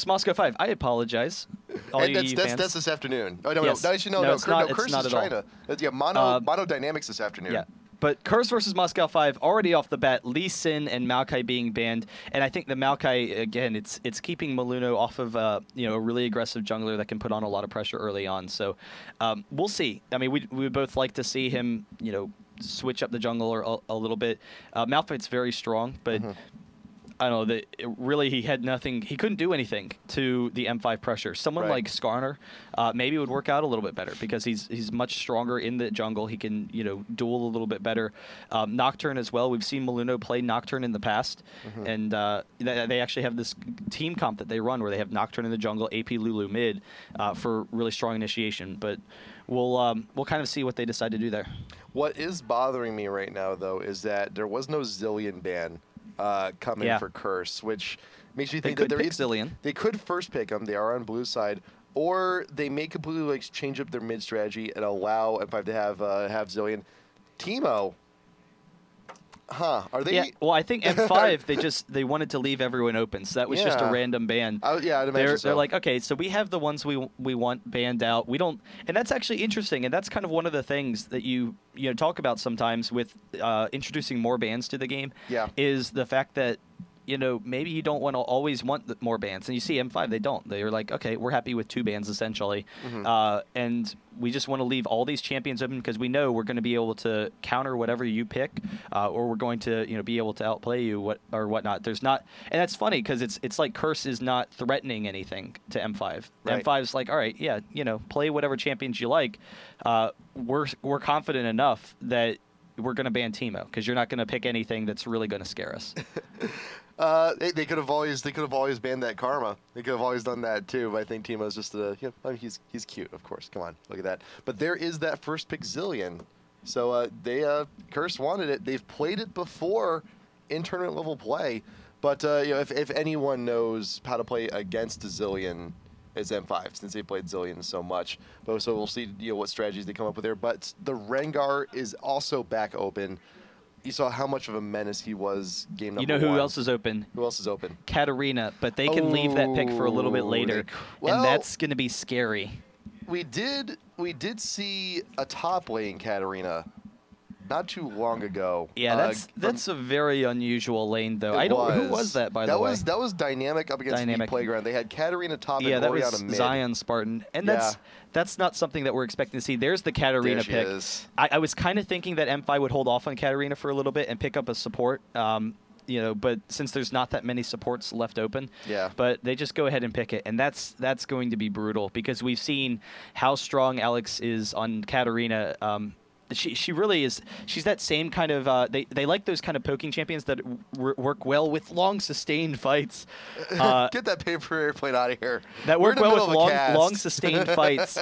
Moscow 5. I apologize. All and you fans. that's this afternoon. Oh, no, Yes. no, Curse it's not is at all. China. Yeah, Mono Dynamics this afternoon. Yeah. But Curse versus Moscow 5, already off the bat, Lee Sin and Maokai being banned. And I think the Maokai, again, it's keeping Maluno off of a really aggressive jungler that can put on a lot of pressure early on. So we'll see. I mean, we would both like to see him, switch up the jungler a little bit. Malphite's very strong, but I don't know, really he had nothing. He couldn't do anything to the M5 pressure. Someone like Skarner maybe would work out a little bit better because he's much stronger in the jungle. He can duel a little bit better. Nocturne as well. We've seen Maluno play Nocturne in the past, and they actually have this team comp that they run where they have Nocturne in the jungle, AP Lulu mid for really strong initiation. But we'll kind of see what they decide to do there. What is bothering me right now, though, is that there was no Zilean ban coming for Curse, which makes me think that Zilean. They could first pick him. They are on blue side, or they may completely change up their mid strategy and allow M5 to have Zilean. Teemo, are they? Yeah. Well, I think M5 they wanted to leave everyone open, so that was just a random ban. I'd imagine they're like, okay, so we have the ones we want banned out. We don't, and that's actually interesting, and that's kind of one of the things that you talk about sometimes with introducing more bans to the game. Yeah. Is the fact that maybe you don't want to always want more bans, and you see M5 they don't. They're like, okay, we're happy with 2 bans essentially, and we just want to leave all these champions open because we know we're going to be able to counter whatever you pick, or we're going to be able to outplay you or whatnot. There's not, and that's funny because it's like Curse is not threatening anything to M5. Right. M5's like, all right, yeah, play whatever champions you like. We're confident enough that we're going to ban Teemo because you're not going to pick anything that's really going to scare us. They could have always banned that Karma. They could have always done that too. But I think Teemo's just he's cute, of course. Come on, look at that. But there is that first pick Zilean. So Curse wanted it. They've played it before in tournament level play. But if anyone knows how to play against Zilean, it's M5 since they played Zilean so much. But so we'll see what strategies they come up with there. But the Rengar is also back open. You saw how much of a menace he was game number one. Who else is open? Who else is open? Katarina, but they can leave that pick for a little bit later, and that's going to be scary. We did see a top lane Katarina not too long ago. Yeah, that's a very unusual lane, though. Who was that, by the way? That was Dynamic up against the Playground. They had Katarina top and that Orianna was mid. Zion Spartan, and that's not something that we're expecting to see. There's the Katarina pick. I was kind of thinking that M5 would hold off on Katarina for a little bit and pick up a support. But since there's not that many supports left open, but they just go ahead and pick it, and that's going to be brutal because we've seen how strong Alex is on Katarina. She really is. She's that same kind of. They like those kind of poking champions that work well with long sustained fights. Get that paper airplane out of here. That work well with long sustained fights,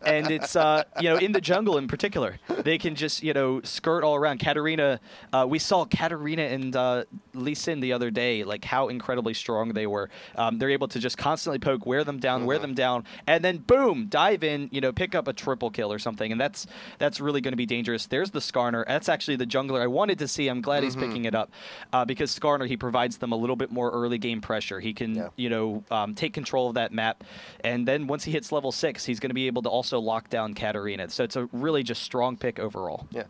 and it's in the jungle in particular. They can just skirt all around. Katarina, we saw Katarina and Lee Sin the other day, like how incredibly strong they were. They're able to just constantly poke, wear them down, and then boom, dive in, pick up a triple kill or something, and that's really going to be dangerous. There's the Skarner. That's actually the jungler I wanted to see. I'm glad he's picking it up because Skarner, he provides them a little bit more early game pressure. He can, take control of that map, and then once he hits level 6, he's going to be able to also lock down Katarina. So it's a really just strong pick overall. Yeah.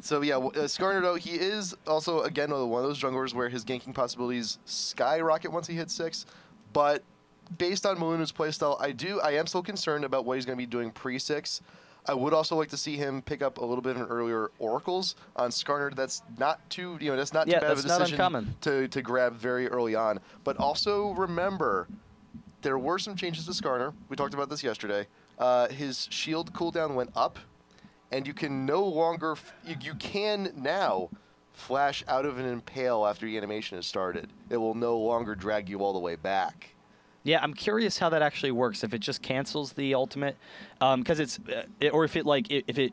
So yeah, Skarner though, he is also again one of those junglers where his ganking possibilities skyrocket once he hits 6, but based on Maluno's playstyle, I am still concerned about what he's going to be doing pre-6. I would also like to see him pick up a little bit of an earlier Oracles on Skarner. That's not too, that's not too bad of a decision to grab very early on. But also remember, there were some changes to Skarner. We talked about this yesterday. His shield cooldown went up, and you can no longer, you can now flash out of an impale after the animation has started. It will no longer drag you all the way back. Yeah, I'm curious how that actually works. If it just cancels the ultimate, because or if it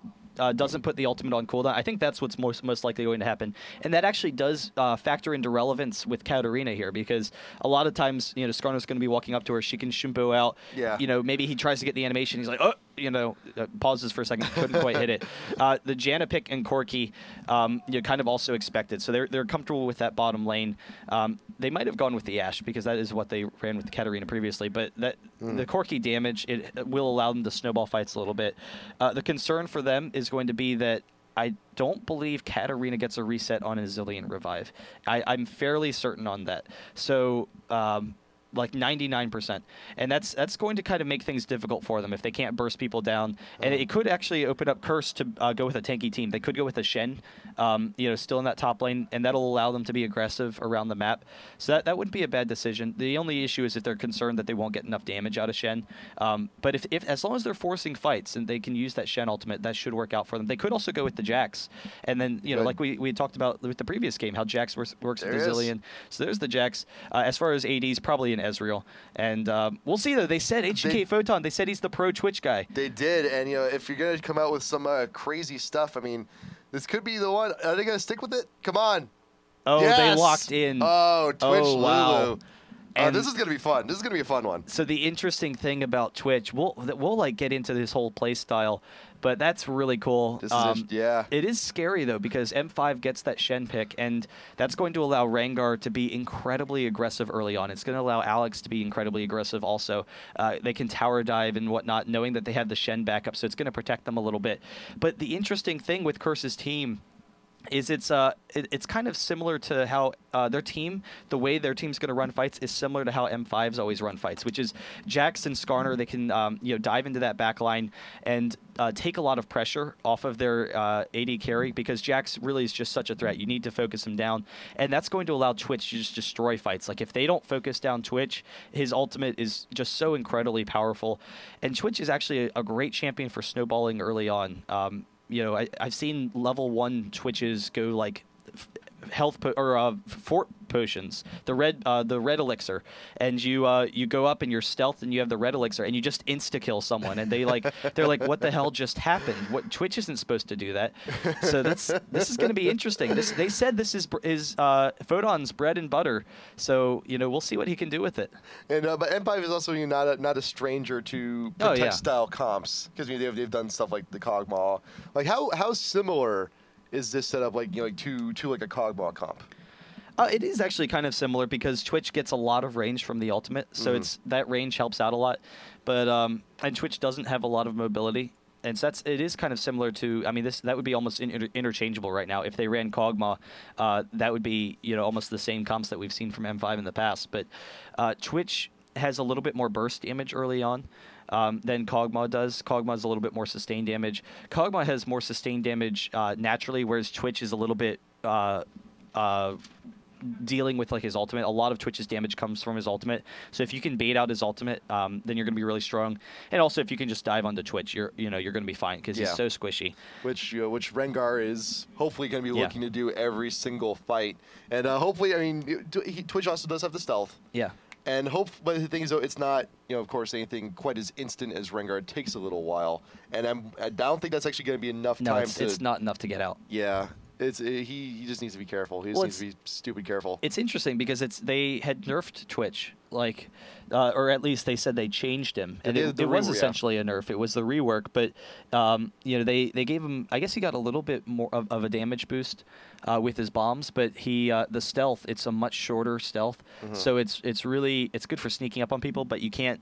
doesn't put the ultimate on cooldown. I think that's what's most likely going to happen, and that actually does factor into relevance with Katarina here because a lot of times Skarner's going to be walking up to her. She can Shumpo out. Yeah. Maybe he tries to get the animation. He's like, oh. pauses for a second, couldn't quite hit it. The Janna pick and Corki, kind of also expected. So they're comfortable with that bottom lane. They might have gone with the Ashe because that is what they ran with the Katarina previously. But the Corki damage, it will allow them to snowball fights a little bit. The concern for them is going to be that I don't believe Katarina gets a reset on a Zillion revive. I'm fairly certain on that. So, like 99%. And that's going to kind of make things difficult for them if they can't burst people down. And it could actually open up Curse to go with a tanky team. They could go with a Shen, still in that top lane, and that'll allow them to be aggressive around the map. So that wouldn't be a bad decision. The only issue is if they're concerned that they won't get enough damage out of Shen. But if as long as they're forcing fights and they can use that Shen ultimate, that should work out for them. They could also go with the Jax. And then, like we talked about with the previous game, how Jax works with the Zillion. So there's the Jax. As far as ADs, probably an Ezreal. And we'll see, though. They said HK Photon, they said he's the pro Twitch guy. They did. And, if you're going to come out with some crazy stuff, I mean, this could be the one. Are they going to stick with it? Come on. Oh, yes! They locked in. Oh, Twitch wow. Lulu. And this is going to be fun. This is going to be a fun one. So the interesting thing about Twitch, we'll like get into this whole play style, but that's really cool. Yeah. It is scary, though, because M5 gets that Shen pick, and that's going to allow Rengar to be incredibly aggressive early on. It's going to allow Alex to be incredibly aggressive also. They can tower dive and whatnot, knowing that they have the Shen backup, so it's going to protect them a little bit. But the interesting thing with Curse's team is it's kind of similar to how their team, the way their team's going to run fights is similar to how M5's always run fights, which is Jax and Skarner, they can dive into that back line and take a lot of pressure off of their AD carry, because Jax really is just such a threat. You need to focus him down, and that's going to allow Twitch to just destroy fights. Like, if they don't focus down Twitch, his ultimate is just so incredibly powerful, and Twitch is actually a great champion for snowballing early on. I've seen level 1 Twitches go like fort potions, the red elixir, and you go up and you're stealth and you have the red elixir and you just insta kill someone, and they're like, what the hell just happened? What, Twitch isn't supposed to do that. So this is going to be interesting. They said this is Photon's bread and butter, so we'll see what he can do with it. And but M5 is also not a stranger to protect style comps, because they've done stuff like the Kog'Maw. Like how similar is this setup to like a Kog'Maw comp? It is actually kind of similar, because Twitch gets a lot of range from the ultimate, so that range helps out a lot. But and Twitch doesn't have a lot of mobility, and so it is kind of similar to. I mean, that would be almost interchangeable right now. If they ran Kog'Maw, that would be almost the same comps that we've seen from M5 in the past. But Twitch has a little bit more burst damage early on than Kog'Maw does. Kog'Maw is a little bit more sustained damage. Kog'Maw has more sustained damage naturally, whereas Twitch is a little bit dealing with like his ultimate. A lot of Twitch's damage comes from his ultimate. So if you can bait out his ultimate, then you're going to be really strong. And also, if you can just dive onto Twitch, you're going to be fine, because he's so squishy. Which Rengar is hopefully going to be looking to do every single fight. And hopefully, I mean, Twitch also does have the stealth. Yeah. And but the thing is, though, it's not, of course, anything quite as instant as Rengar. It takes a little while, and I don't think that's actually going to be enough time. No, it's not enough to get out. Yeah, he just needs to be careful. He just needs to be stupid careful. It's interesting because they had nerfed Twitch, or at least they said they changed him, and it was essentially a nerf. It was the rework, but they gave him. I guess he got a little bit more of a damage boost with his bombs, but the stealth, it's a much shorter stealth, so it's good for sneaking up on people, but you can't.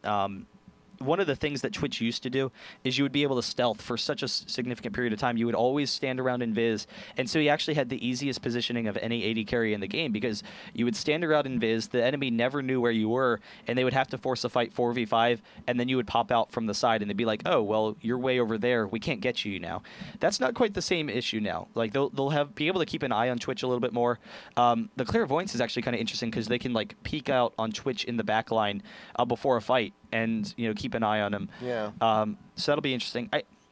One of the things that Twitch used to do is you would be able to stealth for such a significant period of time. You would always stand around in Viz, and so he actually had the easiest positioning of any AD carry in the game, because you would stand around in Viz, the enemy never knew where you were, and they would have to force a fight 4v5, and then you would pop out from the side, and they'd be like, oh, well, you're way over there. We can't get you now. That's not quite the same issue now. Like, they'll be able to keep an eye on Twitch a little bit more. The clairvoyance is actually kind of interesting, because they can like peek out on Twitch in the back line before a fight, and keep an eye on him. Yeah. So that'll be interesting.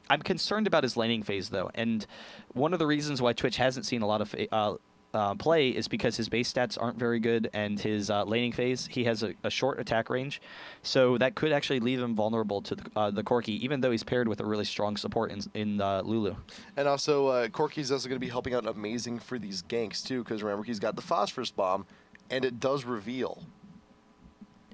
I'm concerned about his laning phase, though, and one of the reasons why Twitch hasn't seen a lot of play is because his base stats aren't very good, and his laning phase, he has a short attack range, so that could actually leave him vulnerable to the Corki, even though he's paired with a really strong support in Lulu. And also, Corki's also going to be helping out amazing for these ganks too, because remember, he's got the Phosphorus Bomb, and it does reveal.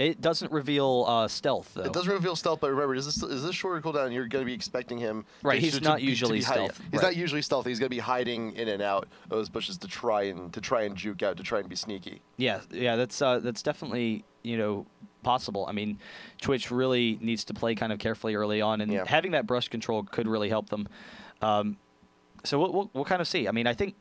It doesn't reveal stealth, though. It doesn't reveal stealth, but remember, is this shorter cooldown? You're going to be expecting him. Right, he's not usually stealth. He's not usually stealthy. He's going to be hiding in and out of those bushes to try and juke out, to try and be sneaky. Yeah, that's definitely, you know, possible. I mean, Twitch really needs to play kind of carefully early on, and having that brush control could really help them. So we'll kind of see. I mean, I think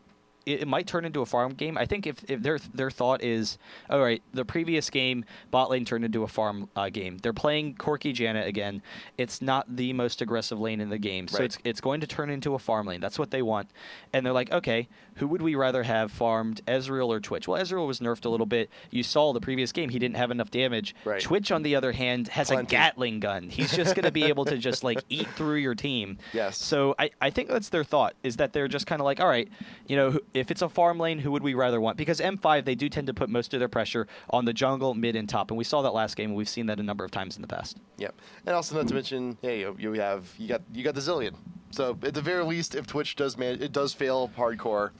it might turn into a farm game. I think if their thought is, all right, the previous game, bot lane turned into a farm game. They're playing Corki Janna again. It's not the most aggressive lane in the game, so it's going to turn into a farm lane. That's what they want. And they're like, okay, who would we rather have farmed, Ezreal or Twitch? Well, Ezreal was nerfed a little bit. You saw the previous game, he didn't have enough damage. Right. Twitch, on the other hand, has a Gatling gun. He's just going to be able to just like eat through your team. Yes. So I think that's their thought, is that they're just kind of like, all right, you know, if it's a farm lane, who would we rather want? Because M5, they do tend to put most of their pressure on the jungle, mid, and top, and we saw that last game, and we've seen that a number of times in the past. Yep, and also not to mention, hey, you got the Zillion. So at the very least, if Twitch does fail hardcore,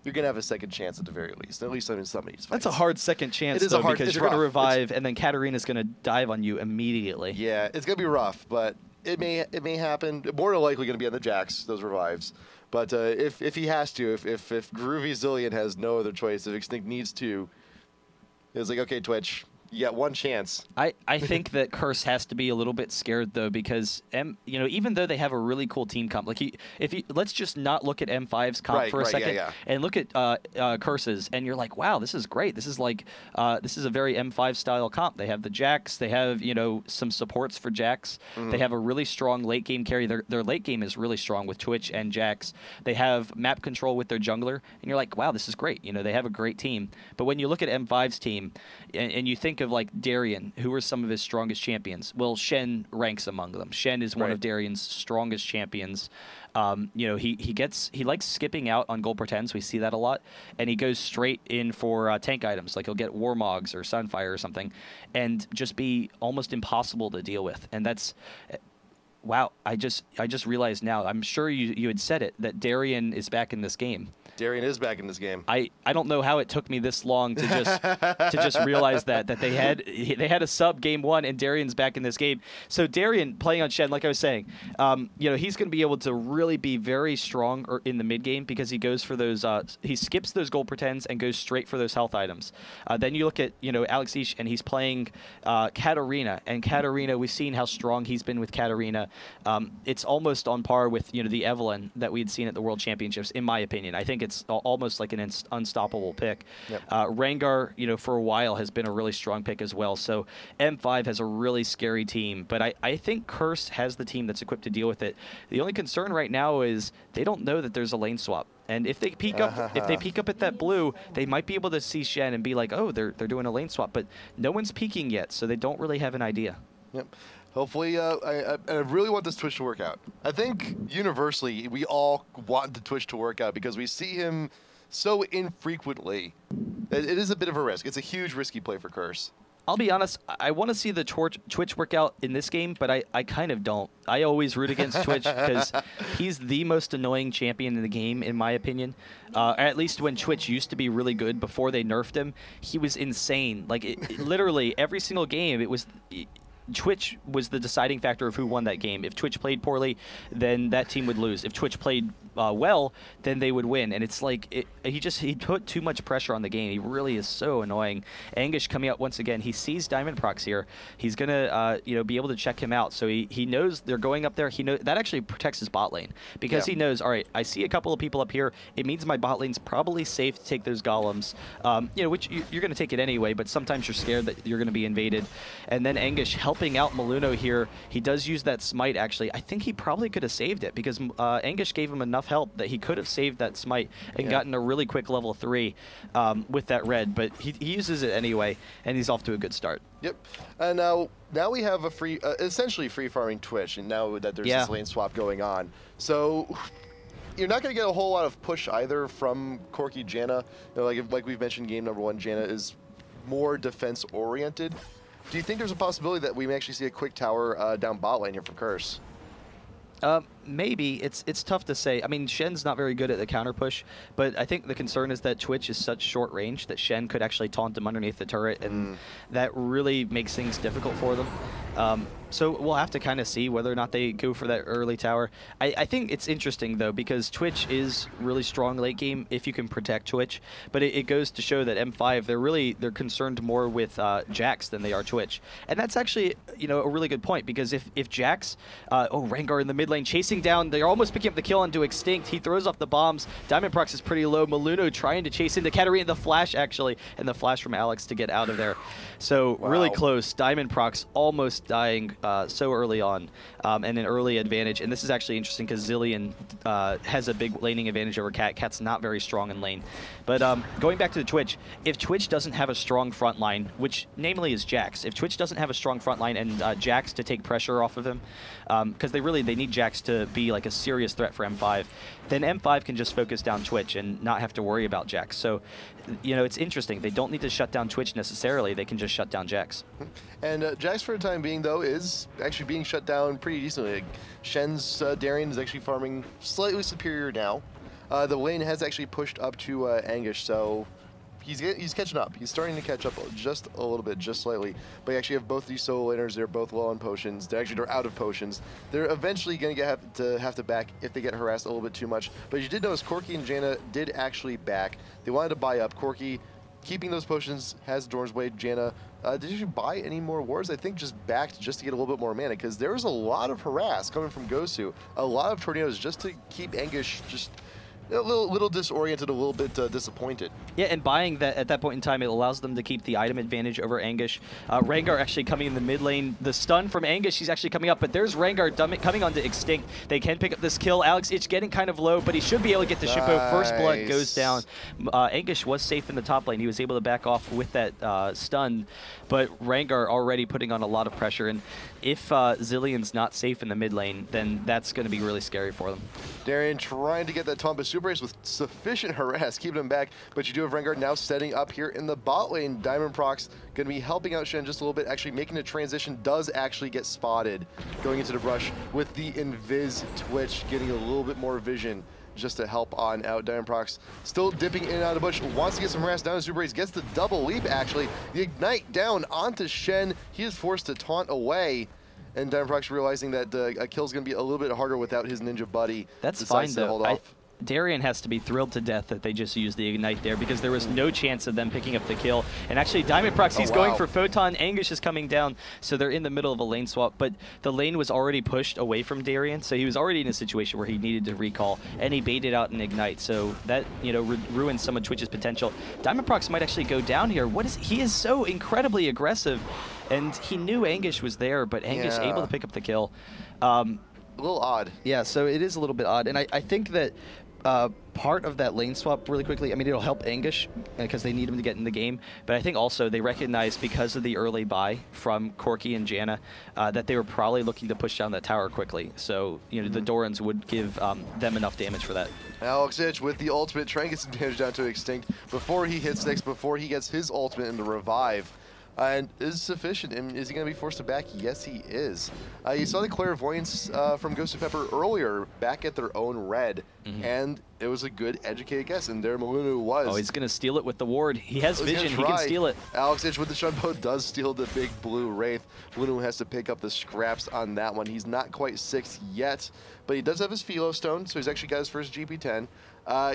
you're gonna have a second chance at the very least. At least in some of these fights. That's a hard second chance, though, because you're gonna revive, and then Katarina's gonna dive on you immediately. Yeah, it's gonna be rough, but it may happen. More than likely gonna be on the Jax, those revives. But if he has to, if Groovy Zillion has no other choice, if Extinct needs to, it's like, okay, Twitch, you got one chance. I think that Curse has to be a little bit scared, though, because you know, even though they have a really cool team comp, like let's just not look at M5's comp for a second and look at Curse's, and you're like, wow, this is great. This is like this is a very M5 style comp. They have the Jax, they have, you know, some supports for Jax. They have a really strong late game carry. Their late game is really strong with Twitch and Jax. They have map control with their jungler, and you're like, wow, this is great. You know, they have a great team. But when you look at M5's team and you think of like Darien, who are some of his strongest champions? Well, Shen ranks among them. Shen is one of Darien's strongest champions. You know, he likes skipping out on gold pretends. We see that a lot, and he goes straight in for tank items. Like he'll get Warmogs or Sunfire or something, and just be almost impossible to deal with. And that's wow. I just realized now. I'm sure you had said it, that Darien is back in this game. Darien is back in this game. I don't know how it took me this long to just realize that they had a sub game one, and Darien's back in this game. So Darien playing on Shen, like I was saying, you know, he's going to be able to really be very strong in the mid game, because he goes for those he skips those gold pretends and goes straight for those health items. Then you look at, you know, Alex Ish, and he's playing Katarina, and Katarina, we've seen how strong he's been with Katarina. It's almost on par with, you know, the Evelyn that we had seen at the World Championships, in my opinion. I think it's almost like an unstoppable pick. Yep. Rengar, you know, for a while has been a really strong pick as well. So M5 has a really scary team, but I think Curse has the team that's equipped to deal with it. The only concern right now is they don't know that there's a lane swap. And if they peek up, at that blue, they might be able to see Shen and be like, oh, they're doing a lane swap. But no one's peeking yet, so they don't really have an idea. Yep. Hopefully, I really want this Twitch to work out. I think universally we all want the Twitch to work out, because we see him so infrequently. It is a bit of a risk. It's a huge risky play for Curse. I'll be honest, I want to see the Twitch work out in this game, but I kind of don't. I always root against Twitch because he's the most annoying champion in the game, in my opinion. At least when Twitch used to be really good before they nerfed him, he was insane. Like, literally every single game, it was... Twitch was the deciding factor of who won that game. If Twitch played poorly, then that team would lose. If Twitch played well, then they would win. And it's like he put too much pressure on the game. He really is so annoying. Anguish coming out once again. He sees Diamond Prox here. He's gonna you know, be able to check him out. So he knows they're going up there. He knows that actually protects his bot lane, because he knows, all right, I see a couple of people up here. It means my bot lane's probably safe to take those golems. You know, which you're gonna take it anyway. But sometimes you're scared that you're gonna be invaded. And then Anguish helping out Maluno here. He does use that smite, actually. I think he probably could have saved it, because Anguish gave him enough help that he could have saved that smite and gotten a really quick level 3 with that red, but he uses it anyway, and he's off to a good start. Yep. And now we have a free, essentially free farming Twitch, and now that there's this lane swap going on. So you're not going to get a whole lot of push either from Corki Janna. You know, like we've mentioned, game number 1, Janna is more defense oriented. Do you think there's a possibility that we may actually see a quick tower down bot lane here from Curse? Maybe. It's tough to say. I mean, Shen's not very good at the counter push, but I think the concern is that Twitch is such short range that Shen could actually taunt him underneath the turret, and that really makes things difficult for them. So we'll have to kind of see whether or not they go for that early tower. I think it's interesting, though, because Twitch is really strong late game if you can protect Twitch, but it goes to show that M5, they're concerned more with Jax than they are Twitch. And that's actually, you know, a really good point, because if Jax, Rengar in the mid lane chasing down, they're almost picking up the kill onto Extinct. He throws off the bombs. Diamondprox is pretty low. Maluno trying to chase into Katarina, the flash actually, and the flash from Alex to get out of there. So really close. Diamondprox almost dying so early on, and an early advantage. And this is actually interesting because Zilean has a big laning advantage over Cat. Cat's not very strong in lane. But going back to the Twitch, if Twitch doesn't have a strong front line, which namely is Jax, if Twitch doesn't have a strong front line and Jax to take pressure off of him, because they need Jax to be like a serious threat for M5, then M5 can just focus down Twitch and not have to worry about Jax. So, you know, it's interesting. They don't need to shut down Twitch necessarily. They can just shut down Jax. And Jax, for the time being, though, is actually being shut down pretty decently. Like, Shen's Darien is actually farming slightly superior now. The lane has actually pushed up to Anguish, so he's catching up. He's starting to catch up just a little bit, just slightly. But you actually have both these solo laners. They're both low on potions. They're out of potions. They're eventually going to have to back if they get harassed a little bit too much. But you did notice Corki and Janna did actually back. They wanted to buy up. Corki, keeping those potions, has Dorn's Blade. Janna, did you buy any more wards? I think just backed just to get a little bit more mana, because there was a lot of harass coming from Gosu. A lot of tornadoes just to keep Anguish just a little disoriented, a little bit disappointed. Yeah, and buying that at that point in time, it allows them to keep the item advantage over Anguish. Rengar actually coming in the mid lane. The stun from Anguish, he's actually coming up, but there's Rengar coming onto Extinct. They can pick up this kill. Alex Ich getting kind of low, but he should be able to get the Shippo. First blood goes down. Anguish was safe in the top lane. He was able to back off with that stun, but Rengar already putting on a lot of pressure, and if Zilean's not safe in the mid lane, then that's going to be really scary for them. Darien trying to get that Tomba Super Ace with sufficient harass, keeping him back, but you do have Rengar now setting up here in the bot lane. Diamondprox going to be helping out Shen just a little bit, actually making a transition, does actually get spotted going into the brush with the Invis Twitch, getting a little bit more vision just to help on out. Diamondprox still dipping in and out of the bush, wants to get some harass down to Super Ace, gets the double leap actually. The Ignite down onto Shen, he is forced to taunt away. And Diamondprox realizing that a kill's going to be a little bit harder without his ninja buddy. That's fine, though. Darien has to be thrilled to death that they just used the Ignite there, because there was no chance of them picking up the kill. And actually, Diamondprox, he's going for Photon. Anguish is coming down, so they're in the middle of a lane swap. But the lane was already pushed away from Darien, so he was already in a situation where he needed to recall, and he baited out an Ignite. So that, you know, ruined some of Twitch's potential. Diamondprox might actually go down here. He is so incredibly aggressive, and he knew Anguish was there, but Anguish able to pick up the kill. A little odd. Yeah, so it is a little bit odd, and I think that part of that lane swap, really quickly, I mean, it'll help Anguish because they need him to get in the game, but I think also they recognize, because of the early buy from Corki and Janna, that they were probably looking to push down that tower quickly. So, you know, the Dorans would give them enough damage for that. Alex Ich with the ultimate, trying to get some damage down to Extinct before he hits next, before he gets his ultimate into Revive. And is sufficient. And is he going to be forced to back? Yes, he is. You saw the clairvoyance from Ghost of Pepper earlier, back at their own red, and it was a good educated guess, and there Maluno was. Oh, he's going to steal it with the ward. He has vision. He can steal it. Alex Ich with the Shunpo does steal the big blue Wraith. Maluno has to pick up the scraps on that one. He's not quite 6 yet, but he does have his Philo Stone, so he's actually got his first GP10.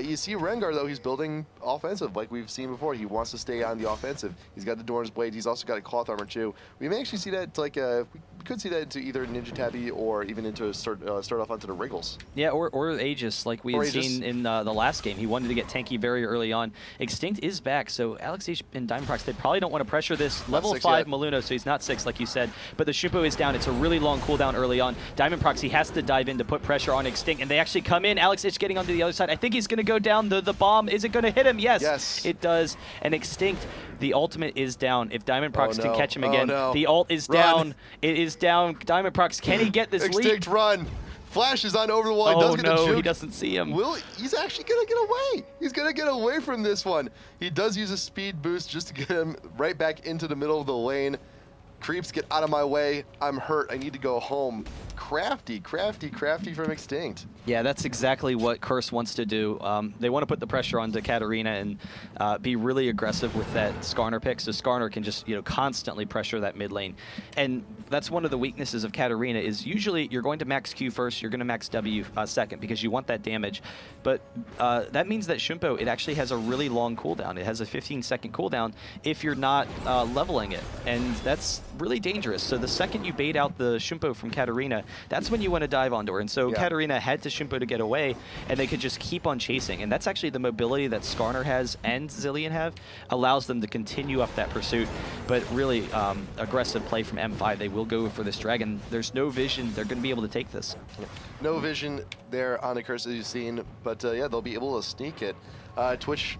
You see Rengar, though, he's building offensive like we've seen before. He wants to stay on the offensive. He's got the Dorn's Blade. He's also got a Cloth Armor, too. We may actually see that, like, we could see that into either Ninja Tabby or even into start off onto the Wriggles. Yeah, or Aegis, like we had seen in the last game. He wanted to get tanky very early on. Extinct is back, so Alex H and Diamondprox, they probably don't want to pressure this. Level 5 Maluno, so he's not 6, like you said. But the Shippo is down. It's a really long cooldown early on. Diamondprox, he has to dive in to put pressure on Extinct, and they actually come in. Alex H getting onto the other side. I think he's going to go down. The bomb, is it going to hit him? Yes, it does. And Extinct, the ultimate is down. If Diamondprox can catch him again, the ult is down. It is down. Diamondprox, can he get this lead? Extinct, run. Flash is on over the wall. He does get the juke. He doesn't see him. He's actually going to get away. He's going to get away from this one. He does use a speed boost just to get him right back into the middle of the lane. Creeps, get out of my way. I'm hurt. I need to go home. crafty from Extinct. Yeah, that's exactly what Curse wants to do. They want to put the pressure onto Katarina and be really aggressive with that Skarner pick, so Skarner can just constantly pressure that mid lane. And that's one of the weaknesses of Katarina is usually you're going to max Q first, you're going to max W second because you want that damage. But that means that Shumpo, it actually has a really long cooldown. It has a 15-second cooldown if you're not leveling it, and that's really dangerous. So the second you bait out the Shumpo from Katarina, that's when you want to dive onto her. And so Katarina had to Shumpo to get away, and they could just keep on chasing. And that's actually the mobility that Skarner has and Zilean have, allows them to continue up that pursuit. But really aggressive play from M5. They will go for this dragon. There's no vision. They're going to be able to take this. No vision there on the Curse, as you've seen, but yeah, they'll be able to sneak it. Twitch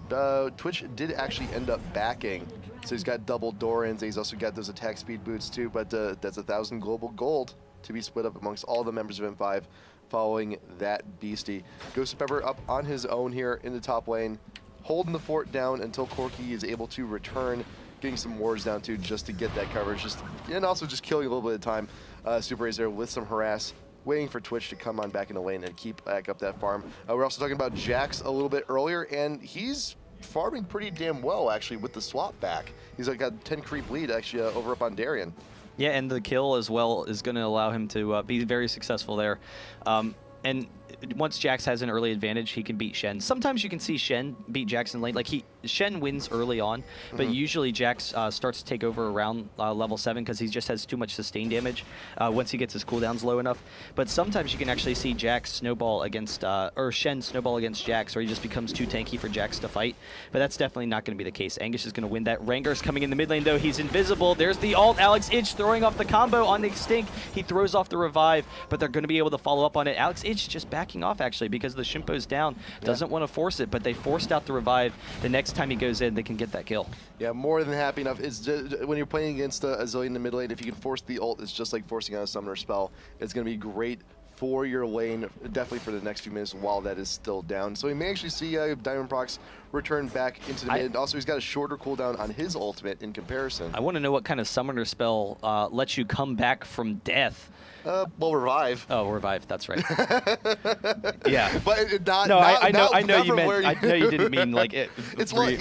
did actually end up backing, so he's got double Dorans. He's also got those attack speed boots too, but that's 1,000 global gold to be split up amongst all the members of M5 following that beastie. Ghost Pepper up on his own here in the top lane, holding the fort down until Corki is able to return, getting some wards down too just to get that coverage, and also just killing a little bit of time. Super A's there with some harass, waiting for Twitch to come on back in the lane and keep back up that farm. We're also talking about Jax a little bit earlier, and he's farming pretty damn well actually with the swap back. He's got 10 creep lead actually over up on Darien. Yeah, and the kill as well is going to allow him to be very successful there. And once Jax has an early advantage, he can beat Shen. Sometimes you can see Shen beat Jax in lane. Like Shen wins early on, but usually Jax starts to take over around level 7 because he just has too much sustain damage once he gets his cooldowns low enough. But sometimes you can actually see Jax snowball against, or Shen snowball against Jax, or he just becomes too tanky for Jax to fight. But that's definitely not going to be the case. Angus is going to win that. Rangar's coming in the mid lane though. He's invisible. There's the ult. Alex Ich throwing off the combo on the Extinct. He throws off the revive, but they're going to be able to follow up on it. Alex Ich just backing off actually because the Shumpo's down. Doesn't want to force it, but they forced out the revive. The next time he goes in, they can get that kill. Yeah, more than happy enough. It's just, when you're playing against a Zilean in the mid lane, if you can force the ult, it's just like forcing out a summoner spell. It's going to be great for your lane, definitely for the next few minutes while that is still down. So we may actually see Diamond Prox return back into the mid. Also, he's got a shorter cooldown on his ultimate in comparison. I want to know what kind of summoner spell lets you come back from death. Well, revive. Oh, revive. That's right. Yeah, but not. No, not, I know you meant. I know you didn't mean like it. It's really,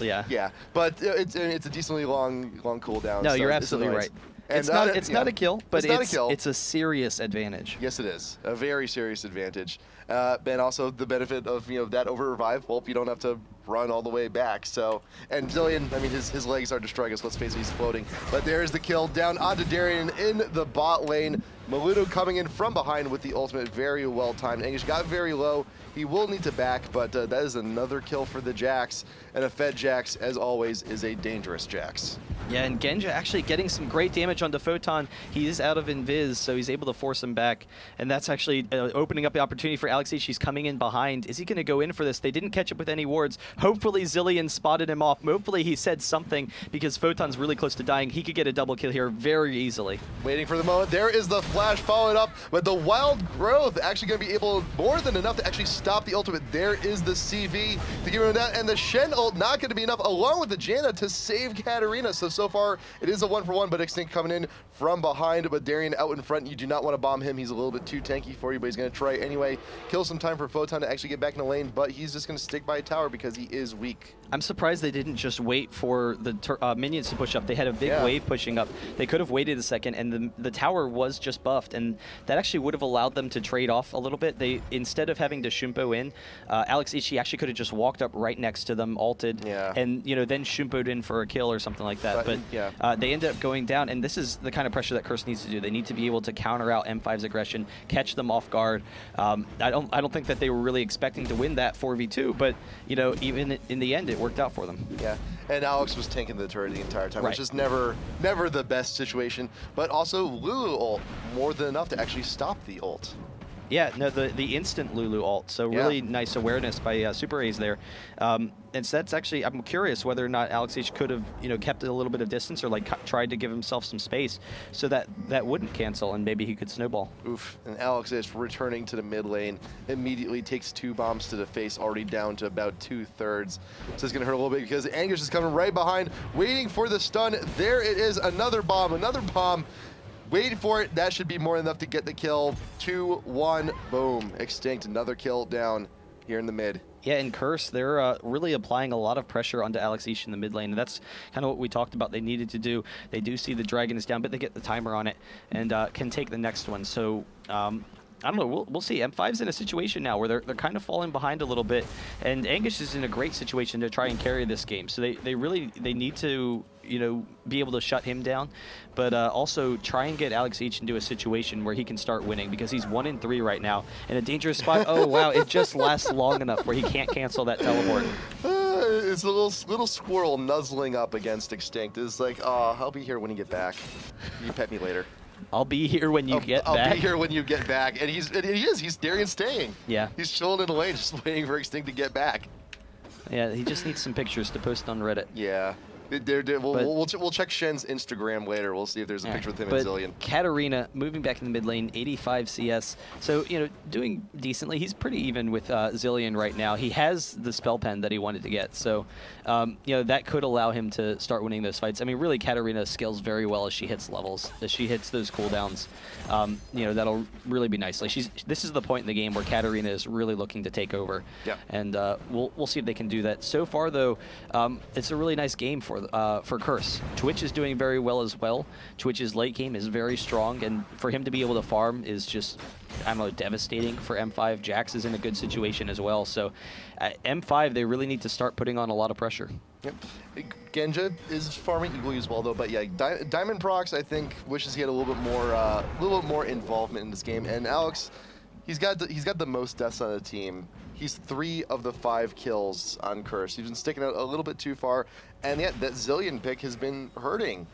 yeah. Yeah, but it's a decently long cooldown. No, so you're absolutely right. And it's not a kill, but it's a serious advantage. Yes, it is a very serious advantage. And also the benefit of that over revive. Well, you don't have to run all the way back. So, and Zilean, I mean, his legs are destroying us. Let's face it, he's floating. But there's the kill down onto Darien in the bot lane. Maludo coming in from behind with the ultimate, very well timed. English got very low. He will need to back, but that is another kill for the Jax. And a fed Jax, as always, is a dangerous Jax. Yeah, and Genja actually getting some great damage onto Photon. He is out of Invis, so he's able to force him back. And that's actually opening up the opportunity for Alex H. He's coming in behind. Is he going to go in for this? They didn't catch up with any wards. Hopefully Zilean spotted him off. Hopefully he said something because Photon's really close to dying. He could get a double kill here very easily. Waiting for the moment. There is the flash followed up, but the Wild Growth actually going to be able, more than enough to actually stop the ultimate. There is the CV to give him that, and the Shen ult not going to be enough, along with the Janna, to save Katarina. So far, it is a 1-for-1, but Extinct coming in from behind, but Darien out in front. You do not want to bomb him. He's a little bit too tanky for you, but he's going to try anyway. Kill some time for Photon to actually get back in the lane, but he's just going to stick by a tower because he is weak. I'm surprised they didn't just wait for the minions to push up. They had a big wave pushing up. They could have waited a second, and the tower was just buffed, and that actually would have allowed them to trade off a little bit. They, instead of having to Shumpo in, Alex Ichi actually could have just walked up right next to them, ulted, and then Shumpo'd in for a kill or something like that. But they ended up going down, and this is the kind of pressure that Curse needs to do. They need to be able to counter out M5's aggression, catch them off guard. I don't think that they were really expecting to win that 4v2, but even in the end, it worked out for them. Yeah, and Alex was tanking the turret the entire time, which is never the best situation. But also Lulu ult, more than enough to actually stop the ult. Yeah, no, the instant Lulu ult, so really nice awareness by Super A's there. And so that's actually, I'm curious whether or not Alex H could have, kept a little bit of distance or tried to give himself some space so that wouldn't cancel and maybe he could snowball. Oof, and Alex H returning to the mid lane, immediately takes 2 bombs to the face, already down to about 2/3. So it's gonna hurt a little bit because Angus is coming right behind, waiting for the stun. There it is, another bomb. Wait for it. That should be more than enough to get the kill. 2-1. Boom. Extinct. Another kill down here in the mid. Yeah, in Curse, they're really applying a lot of pressure onto Alexish in the mid lane, and that's kind of what we talked about they needed to do. They do see the dragon is down, but they get the timer on it and can take the next one. So, I don't know, we'll see. M5's in a situation now where they're kind of falling behind a little bit, and Angus is in a great situation to try and carry this game. So they really need to, you know, be able to shut him down, but also try and get Alexish into a situation where he can start winning, because he's 1-3 right now in a dangerous spot. Oh wow, it just lasts long enough where he can't cancel that teleport. It's a little squirrel nuzzling up against Extinct. It's like, oh, I'll be here when you get back. You pet me later. I'll be here when you get back. I'll be here when you get back. And he's Darian's staying. Yeah. He's chilling in the lane, just waiting for Extinct to get back. Yeah, he just needs some pictures to post on Reddit. Yeah. We'll check Shen's Instagram later. We'll see if there's a picture with him and Zillion. Katarina moving back in the mid lane, 85 CS. So, you know, doing decently. He's pretty even with Zillion right now. He has the spell pen that he wanted to get. So, you know, that could allow him to start winning those fights. I mean, really, Katarina scales very well as she hits levels, as she hits those cooldowns. You know, that'll really be nice. Like, this is the point in the game where Katarina is really looking to take over. Yeah. And we'll see if they can do that. So far, though, it's a really nice game for Curse. Twitch is doing very well as well. Twitch's late game is very strong, and for him to be able to farm is just, I don't know, devastating for M5. Jax is in a good situation as well. So M5, they really need to start putting on a lot of pressure. Yep. Genja is farming equally as well, though. But yeah, Diamond Prox, I think, wishes he had a little bit more involvement in this game. And Alex, he's got the most deaths on the team. He's 3 of the 5 kills on Curse. He's been sticking out a little bit too far, and yet that Zillion pick has been hurting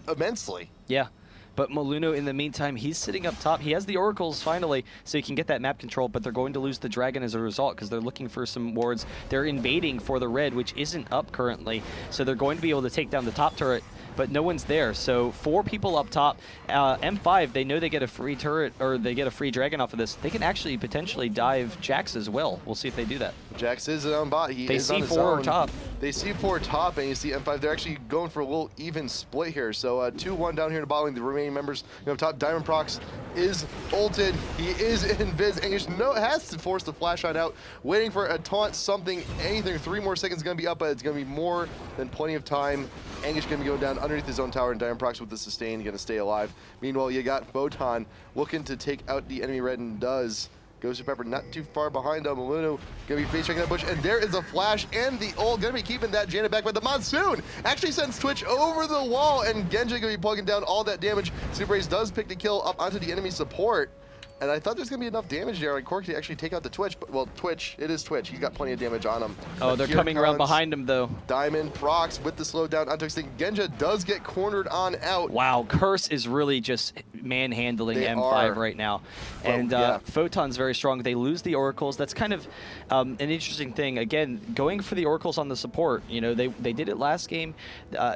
immensely. Yeah. But Moluno, in the meantime, he's sitting up top. He has the oracles, finally, so he can get that map control, but they're going to lose the dragon as a result because they're looking for some wards. They're invading for the red, which isn't up currently, so they're going to be able to take down the top turret, but no one's there. So 4 people up top. M5, they know they get a free turret, or they get a free dragon off of this. They can actually potentially dive Jax as well. We'll see if they do that. Jax is on bot. They see 4 top. They see 4 top, and you see M5. They're actually going for a little even split here. So 2-1 down here in the bot lane. The remaining members, you know, top. Diamond Prox is ulted. He is in Viz. Angus has to force the flash shot out, waiting for a taunt, something, anything. 3 more seconds is going to be up, but it's going to be more than plenty of time. Angus going to be going down underneath his own tower, and Diamond Prox with the sustain going to stay alive. Meanwhile, you got Photon looking to take out the enemy red, and does. Goes to Pepper, not too far behind him. Moluno gonna be face checking that bush, and there is a flash, and the ult gonna be keeping that Janet back, but the Monsoon actually sends Twitch over the wall, and Genja gonna be plugging down all that damage. Super Ace does pick the kill up onto the enemy support. And I thought there's going to be enough damage there on Cork to actually take out the Twitch. But, well, it is Twitch. He's got plenty of damage on him. Oh, they're coming around behind him, though. Diamond Prox with the slowdown onto Extinct. Genja does get cornered on out. Wow, Curse is really just manhandling M5 right now. Well, and Photon's very strong. They lose the Oracles. That's kind of an interesting thing. Again, going for the Oracles on the support. You know, they did it last game.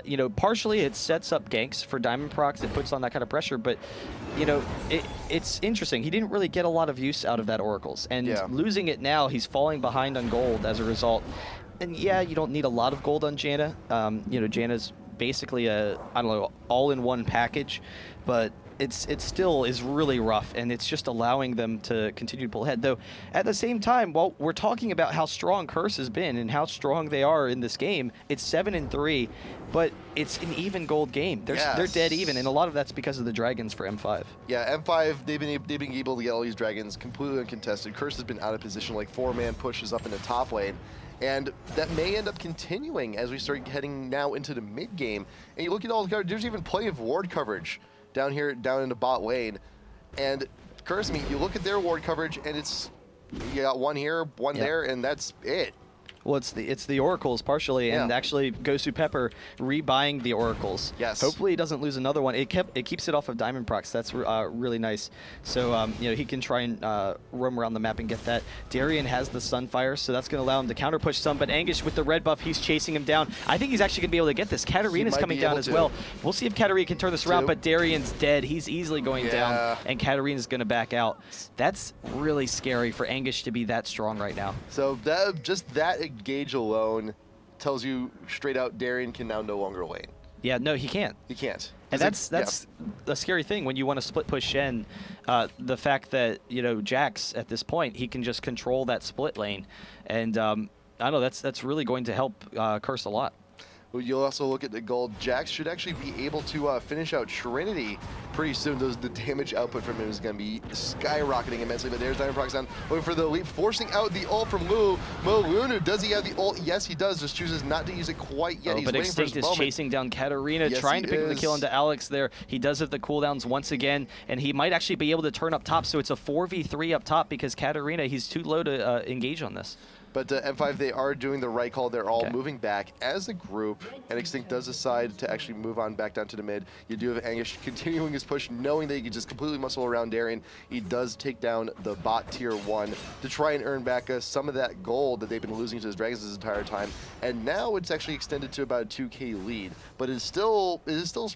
You know, partially it sets up ganks for Diamond Prox. It puts on that kind of pressure. But, you know, it's interesting. He didn't really get a lot of use out of that Oracles, and losing it now, he's falling behind on gold as a result. And yeah, you don't need a lot of gold on Janna. You know, Janna's basically a, I don't know, all-in-one package, but it still is really rough, and it's just allowing them to continue to pull ahead. Though, at the same time, while we're talking about how strong Curse has been and how strong they are in this game, it's 7-3, but it's an even gold game. They're dead even, and a lot of that's because of the dragons for M5. Yeah, M5, they've been able to get all these dragons completely uncontested. Curse has been out of position, like 4-man pushes up in the top lane. And that may end up continuing as we start heading now into the mid game. And you look at all the coverage, there's even plenty of ward coverage down here, down in the bot lane. And Curse, I mean, you look at their ward coverage, and it's, you got one here, one there, and that's it. Well, it's the Oracles partially, and actually Gosu Pepper rebuying the Oracles. Yes. Hopefully he doesn't lose another one. It keeps it off of Diamond Prox. That's really nice. So you know, he can try and roam around the map and get that. Darian has the Sunfire, so that's going to allow him to counter push some. But Angus with the red buff, he's chasing him down. I think he's actually going to be able to get this. Katarina's coming down as well. We'll see if Katarina can turn this around. But Darian's dead. He's easily going down, and Katarina's going to back out. That's really scary for Angus to be that strong right now. So just that gauge alone tells you straight out Darian can now no longer lane. Yeah, no, he can't. He can't. And that's a scary thing when you want to split push Shen. The fact that, you know, Jax at this point, he can just control that split lane. And I don't know, that's really going to help Curse a lot. Well, you'll also look at the gold. Jax should actually be able to finish out Trinity pretty soon. The damage output from him is going to be skyrocketing immensely. But there's Diamondprox down, looking for the leap, forcing out the ult from Lou. Lunu, does he have the ult? Yes, he does. Just chooses not to use it quite yet. Oh, He's but waiting Extinct for his is moment. chasing down Katarina, Yes, trying to pick up the is. kill into Alex there. He does have the cooldowns once again, and he might actually be able to turn up top. So it's a 4v3 up top because Katarina, he's too low to engage on this. But M5, they are doing the right call. They're all moving back as a group, and Extinct does decide to actually move on back down to the mid. You do have Angus continuing his push, knowing that he can just completely muscle around Darien. He does take down the bot tier 1 to try and earn back some of that gold that they've been losing to his Dragons this entire time. And now it's actually extended to about a 2K lead, but it is still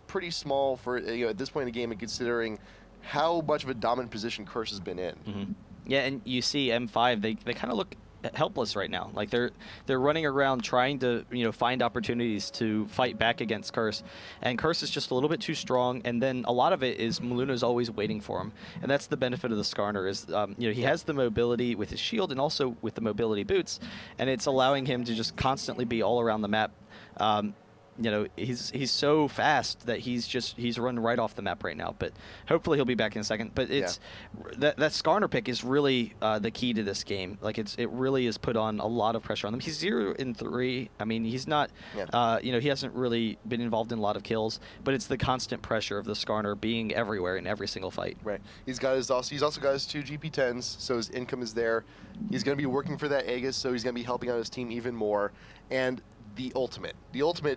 pretty small for, you know, at this point in the game, and considering how much of a dominant position Curse has been in. Mm-hmm. Yeah, and you see M5, they kind of look helpless right now. Like they're running around trying to, you know, find opportunities to fight back against Curse, and Curse is just a little bit too strong. And then a lot of it is Maluna's always waiting for him, and that's the benefit of the Skarner is you know, he has the mobility with his shield and also with the mobility boots, and it's allowing him to just constantly be all around the map. You know, he's so fast that he's run right off the map right now. But hopefully he'll be back in a second. But it's that Skarner pick is really the key to this game. Like it really is put on a lot of pressure on them. He's 0-3. I mean, he's not. You know, he hasn't really been involved in a lot of kills. But it's the constant pressure of the Skarner being everywhere in every single fight. Right. He's also got his 2 GP10s, so his income is there. He's going to be working for that Aegis, so he's going to be helping out his team even more. And the ultimate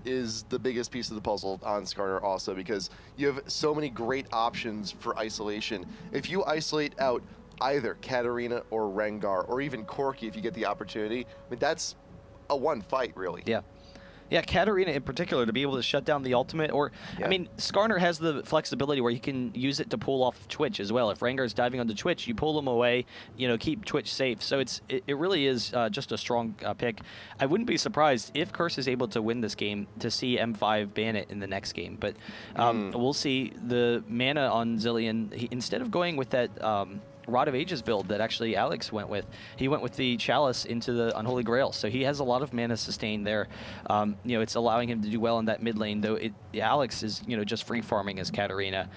is the biggest piece of the puzzle on Skarner also, because you have so many great options for isolation. If you isolate out either Katarina or Rengar or even Corki if you get the opportunity, I mean, that's a one fight really. Yeah. Yeah, Katarina in particular, to be able to shut down the ultimate, or, I mean, Skarner has the flexibility where you can use it to pull off Twitch as well. If Rengar's diving onto Twitch, you pull him away, you know, keep Twitch safe. So it really is just a strong pick. I wouldn't be surprised if Curse is able to win this game to see M5 ban it in the next game. But we'll see. The mana on Zilean, instead of going with that Rod of Ages build that actually Alex went with, he went with the Chalice into the Unholy Grail, so he has a lot of mana sustain there. You know, it's allowing him to do well in that mid lane, though Alex is, you know, just free farming as Katarina.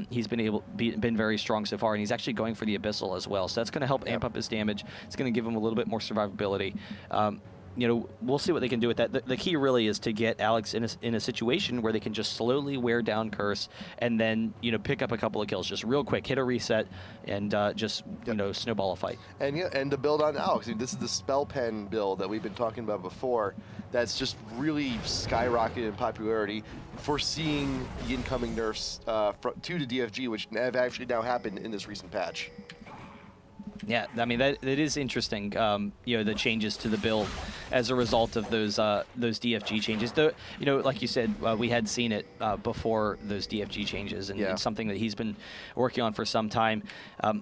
He's been very strong so far, and he's actually going for the Abyssal as well, so that's going to help amp up his damage. It's going to give him a little bit more survivability. You know, we'll see what they can do with that. The key really is to get Alex in a situation where they can just slowly wear down Curse and then, you know, pick up a couple of kills just real quick, hit a reset, and just, you know, snowball a fight. And and to build on Alex, this is the Spell Pen build that we've been talking about before that's just really skyrocketed in popularity, foreseeing the incoming nerfs to the DFG, which have actually now happened in this recent patch. Yeah, I mean, that is interesting, you know, the changes to the build as a result of those DFG changes. Though, you know, like you said, we had seen it before those DFG changes, and it's something that he's been working on for some time.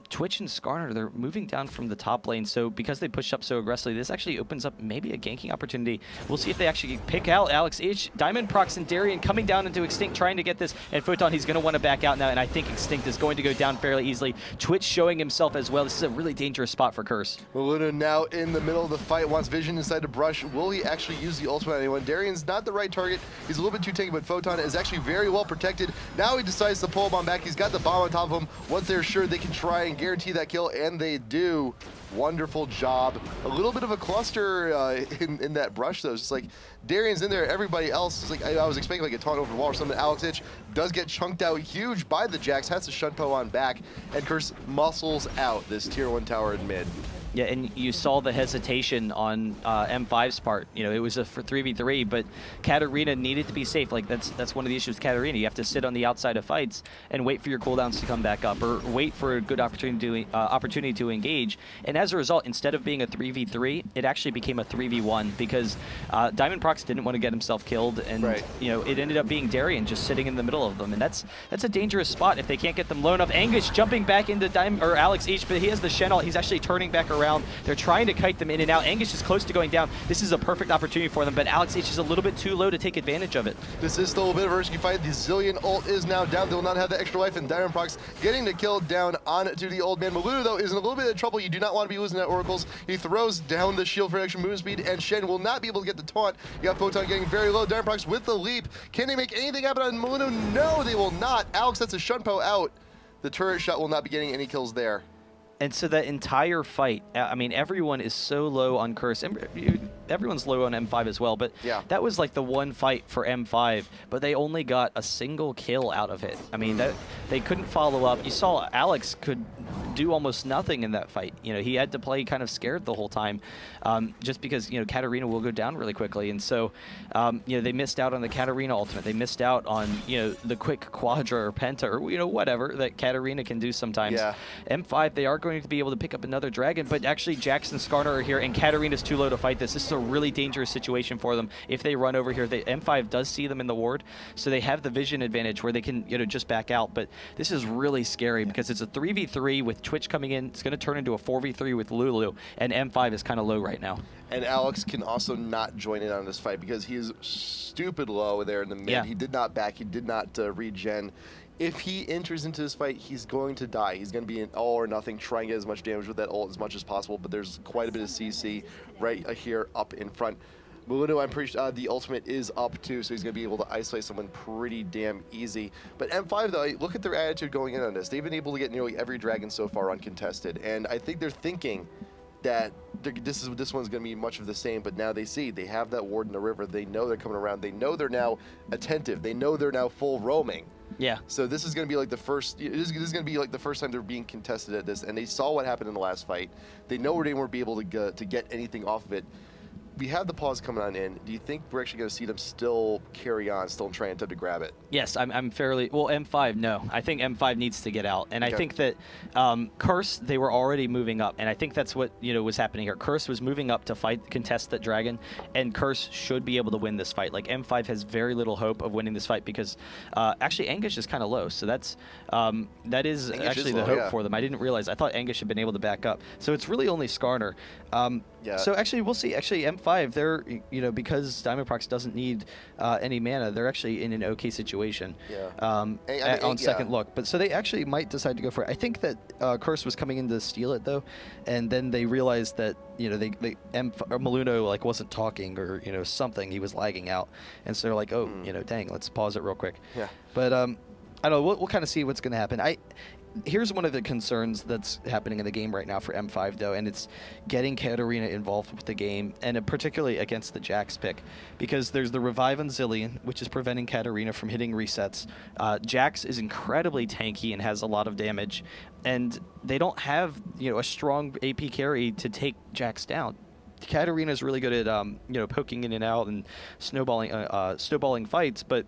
Twitch and Skarner, they're moving down from the top lane, so because they pushed up so aggressively, this actually opens up maybe a ganking opportunity. We'll see if they actually pick out Alex H. Diamondprox and Darien coming down into Extinct, trying to get this, and Photon, he's going to want to back out now, and I think Extinct is going to go down fairly easily. Twitch showing himself as well. This is a really dangerous spot for Curse. Luna now in the middle of the fight, wants Vision inside the brush. Will he actually use the ultimate on anyone? Darien's not the right target. He's a little bit too tanky, but Photon is actually very well protected. Now he decides to pull him on back. He's got the bomb on top of him. Once they're sure they can try and guarantee that kill, and they do. Wonderful job. A little bit of a cluster in that brush, though. It's just like Darien's in there. Everybody else is like, I was expecting like a taunt over the wall or something. Alex Itch does get chunked out huge by the Jax, has to Shunpo on back, and Curse muscles out this tier 1 tower in mid. Yeah, and you saw the hesitation on M5's part. You know, it was a 3v3, but Katarina needed to be safe. Like that's one of the issues with Katarina. You have to sit on the outside of fights and wait for your cooldowns to come back up, or wait for a good opportunity to engage. And as a result, instead of being a 3v3, it actually became a 3v1 because Diamondprox didn't want to get himself killed, and you know, it ended up being Darien just sitting in the middle of them, and that's a dangerous spot if they can't get them low enough. Anguish jumping back into Alex H, but he has the Shen ult. He's actually turning back around. around. They're trying to kite them in and out. Angus is close to going down. This is a perfect opportunity for them, but Alex is just a little bit too low to take advantage of it. This is still a bit of a risky fight. The Zillion ult is now down. They will not have the extra life, and Diamondprox getting the kill down onto the old man. Maluno, though, is in a little bit of trouble. You do not want to be losing that Oracles. He throws down the shield for extra movement speed, and Shen will not be able to get the taunt. You got Photon getting very low. Diamondprox with the leap. Can they make anything happen on Maluno? No, they will not. Alex, that's a Shunpo out. The turret shot will not be getting any kills there. And so that entire fight, I mean, everyone is so low on Curse. Everyone's low on M5 as well, but yeah, that was like the one fight for M5, but they only got a single kill out of it. I mean, they couldn't follow up. You saw Alex could do almost nothing in that fight. You know, he had to play kind of scared the whole time, just because, you know, Katarina will go down really quickly. And so, you know, they missed out on the Katarina ultimate. They missed out on, you know, the quick Quadra or Penta or, you know, whatever that Katarina can do sometimes. Yeah. M5, they are going to be able to pick up another dragon, but actually Jax and Skarner are here, and Katarina's too low to fight this. This is a really dangerous situation for them. If they run over here, M5 does see them in the ward, so they have the vision advantage where they can, you know, just back out. But this is really scary because it's a 3v3 with Twitch coming in. It's going to turn into a 4v3 with Lulu, and M5 is kind of low right now. And Alex can also not join in on this fight because he is stupid low there in the mid. Yeah. He did not back. He did not regen. If he enters into this fight, he's going to die. He's going to be an all or nothing, try and get as much damage with that ult as much as possible, but there's quite a bit of CC right here up in front. Maluno, I'm pretty sure the ultimate is up too, so he's going to be able to isolate someone pretty damn easy. But M5, though, look at their attitude going in on this. They've been able to get nearly every dragon so far uncontested, and I think they're thinking that this one's going to be much of the same, but now they see they have that ward in the river. They know they're coming around. They know they're now attentive. They know they're now full roaming. Yeah. So this is going to be like the first. This is going to be like the first time they're being contested at this, and they saw what happened in the last fight. They know where they won't be able to get anything off of it. We have the pause coming on in. Do you think we're actually going to see them still carry on, still try and attempt to grab it? Yes, I'm fairly... Well, M5, no. I think M5 needs to get out. And okay. I think that Curse, they were already moving up. And I think that's what, you know, was happening here. Curse was moving up to contest that dragon. And Curse should be able to win this fight. Like, M5 has very little hope of winning this fight because actually Angus is kind of low. So that is Angus actually is the low, hope yeah. for them. I didn't realize. I thought Angus had been able to back up. So it's really only Skarner. Yeah. So actually, we'll see. Actually, M5, they're, you know, because Diamondprox doesn't need any mana, they're actually in an okay situation. Yeah. On second look. But so they actually might decide to go for it. I think that Curse was coming in to steal it though, and then they realized that, you know, Maluno like wasn't talking or, you know, something. He was lagging out, and so they're like, oh, you know, dang, let's pause it real quick. Yeah. But I don't know. We'll kind of see what's going to happen. Here's one of the concerns that's happening in the game right now for M5, though, and it's getting Katarina involved with the game, and particularly against the Jax pick, because there's the Revive on Zillion, which is preventing Katarina from hitting resets. Jax is incredibly tanky and has a lot of damage, and they don't have, you know, a strong AP carry to take Jax down. Katarina is really good at, you know, poking in and out and snowballing fights, but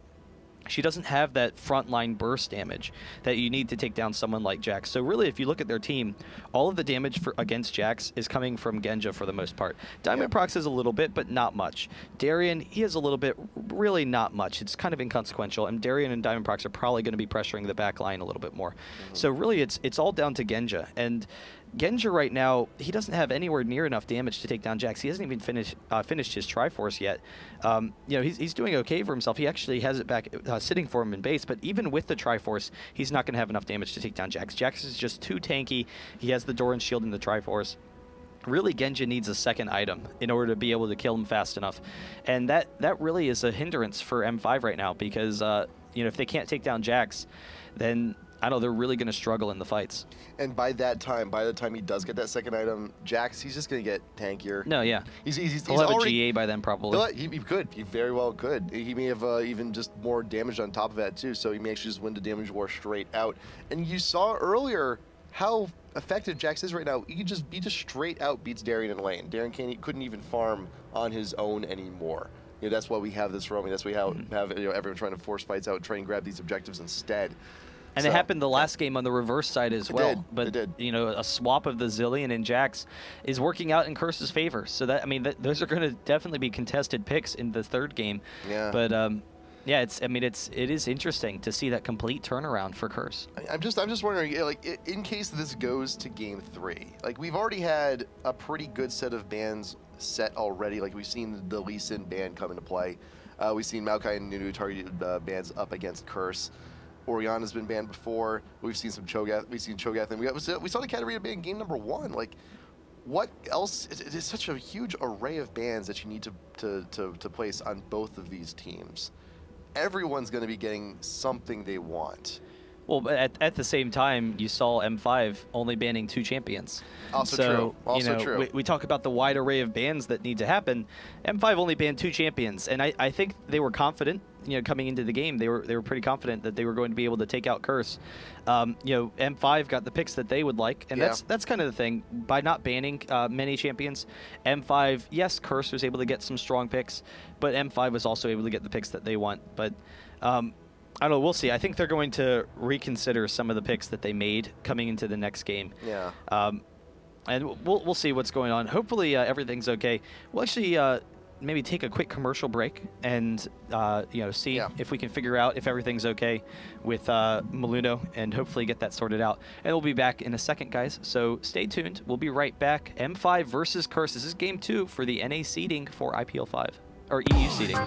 she doesn't have that frontline burst damage that you need to take down someone like Jax. So really, if you look at their team, all of the damage against Jax is coming from Genja for the most part. Diamondprox has a little bit, but not much. Darien, he has a little bit, really not much. It's kind of inconsequential, and Darien and Diamondprox are probably going to be pressuring the back line a little bit more. So really, it's all down to Genja. And Genja right now, he doesn't have anywhere near enough damage to take down Jax. He hasn't even finished his Triforce yet. You know, he's doing okay for himself. He actually has it back sitting for him in base, but even with the Triforce, he's not going to have enough damage to take down Jax. Jax is just too tanky. He has the Doran shield and the Triforce. Really, Genja needs a second item in order to be able to kill him fast enough. And that really is a hindrance for M5 right now because, you know, if they can't take down Jax, then I don't know, they're really going to struggle in the fights. And by the time he does get that second item, Jax, he's just going to get tankier. No, yeah. He'll have a GA by then, probably. He could. He very well could. He may have even just more damage on top of that, too, so he may actually just win the damage war straight out. And you saw earlier how effective Jax is right now. He just straight out beats Darien in lane. Darien couldn't even farm on his own anymore. You know, that's why we have this roaming. That's why we have you know, everyone trying to force fights out, try and grab these objectives instead. And it happened the last game on the reverse side as well. It did. You know, a swap of the Zillion and Jax is working out in Curse's favor. So that, I mean, those are going to definitely be contested picks in the third game. Yeah. But Yeah, it is interesting to see that complete turnaround for Curse. I'm just wondering, like, in case this goes to Game 3, like, we've already had a pretty good set of bans set already. Like, we've seen the Lee Sin ban come into play. We've seen Maokai and Nunu targeted bans up against Curse. Oriana's been banned before. We've seen some Cho'Gath. We've seen Cho'Gath, and we saw the Katarina ban game number 1. Like, what else? It is such a huge array of bans that you need to place on both of these teams. Everyone's going to be getting something they want. Well, but at the same time, you saw M5 only banning 2 champions. Also so, true. Also true. We talk about the wide array of bans that need to happen. M5 only banned 2 champions, and I think they were confident. Coming into the game, they were pretty confident that they were going to be able to take out Curse. M5 got the picks that they would like, and that's kind of the thing. By not banning many champions, M5, yes, Curse was able to get some strong picks, but M5 was also able to get the picks that they want. But I don't know, we'll see. I think they're going to reconsider some of the picks that they made coming into the next game. Yeah. And we'll see what's going on. Hopefully everything's okay. We'll actually maybe take a quick commercial break and see if we can figure out if everything's okay with Moluno and hopefully get that sorted out. And we'll be back in a second, guys. So stay tuned. We'll be right back. M5 versus Curse. This is game 2 for the NA seeding for IPL5 or EU seeding.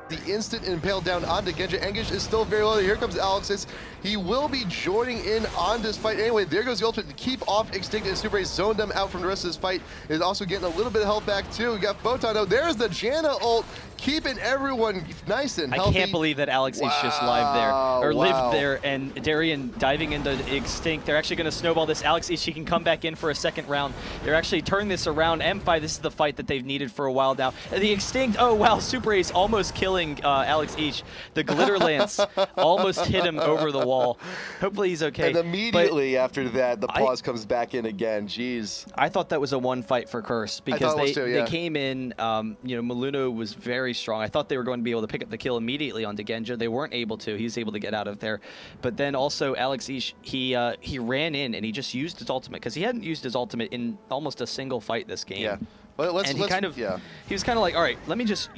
The instant impale down onto Genja. Engish is still very low. Here comes Alexis. He will be joining in on this fight. Anyway, there goes the ultimate to keep off Extinct, and Super Ace zoned them out from the rest of this fight. Is also getting a little bit of health back too. We got Photon. Oh, there's the Janna ult, keeping everyone nice and healthy. I can't believe that Alex is just live there, or lived there, and Darien diving into Extinct. They're actually going to snowball this. Alex Ishi can come back in for a second round. They're actually turning this around. M5, this is the fight that they've needed for a while now. The Extinct, oh wow, Super Ace almost killing Alex Ish. The Glitter Lance almost hit him over the wall. Hopefully he's okay. And immediately after that, the pause comes back in again. Jeez. I thought that was a one fight for Curse because they came in, Moluno was very strong. I thought they were going to be able to pick up the kill immediately onto Genja. They weren't able to. He was able to get out of there. But then also Alex Ish, he ran in and he just used his ultimate because he hadn't used his ultimate in almost a single fight this game. Yeah. He was kind of like, all right, let me just,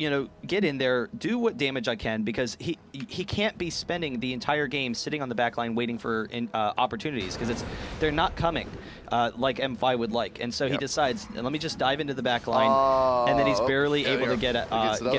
get in there, do what damage I can, because he can't be spending the entire game sitting on the back line waiting for opportunities, because they're not coming like M5 would like. And so he decides, let me just dive into the back line, and then he's barely able to get